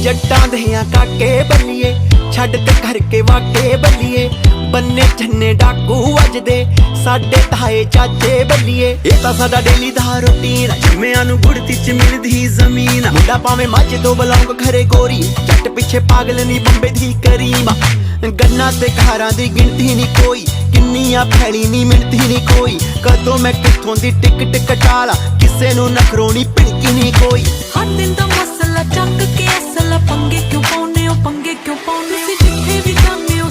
ਜੱਟਾਂ ਦੇ ਆ ਕਾਕੇ ਬੱਲੀਏ, ਛੱਡ ਤੇ ਕਰਕੇ ਵਾਕੇ ਬੱਲੀਏ। ਬੰਨੇ ਛੰਨੇ ਡਾਕੂ ਵੱਜਦੇ, ਸਾਡੇ ਤਾਏ ਚਾਚੇ ਬੱਲੀਏ। ਇਹ ਤਾਂ ਸਾਡਾ ਡੇਲੀ ਦਾ ਰੂਟੀਨ, ਜਿਵੇਂ ਨੂੰ ਗੁੜਤੀ ਚ ਮਿਲਦੀ ਜ਼ਮੀਨ। ਮੁੰਡਾ ਭਾਵੇਂ ਮੱਝ ਤੋਂ ਬਲੌਂਗ ਖਰੇ ਗੋਰੀ, ਜੱਟ ਪਿੱਛੇ ਪਾਗਲ ਨੀ ਬੰਬੇ ਦੀ ਕਰੀਮ। ਗੰਨਾ ਤੇ ਖਾਰਾਂ ਦੀ ਗਿਣਤੀ ਨੀ ਕੋਈ, ਕਿੰਨੀਆਂ ਫੈਲੀ ਨੀ ਮਿਣਤੀ ਨੀ ਕੋਈ। ਕਦੋਂ ਮੈਂ ਕਿੱਥੋਂ ਦੀ ਟਿਕਟ ਕਟਾ ਲਾ, ਕਿਸੇ ਨੂੰ ਨਖਰੋਣੀ ਭਿਣਕੀ ਨੀ ਕੋਈ। ਹਰ ਦਿਨ ਦਾ ਮਸਲਾ ਚੱਕ ਕੇ ਅਸਲਾ, ਪੰਗੇ ਕਿਉਂ ਪਾਉਨੇ ਹੋ ਪੰਗੇ ਕਿਉਂ ਪਾਉਨੇ? ਤੁਸੀਂ ਜਿੱਥੇ ਵੀ ਜਾਂਦੇ ਹੋ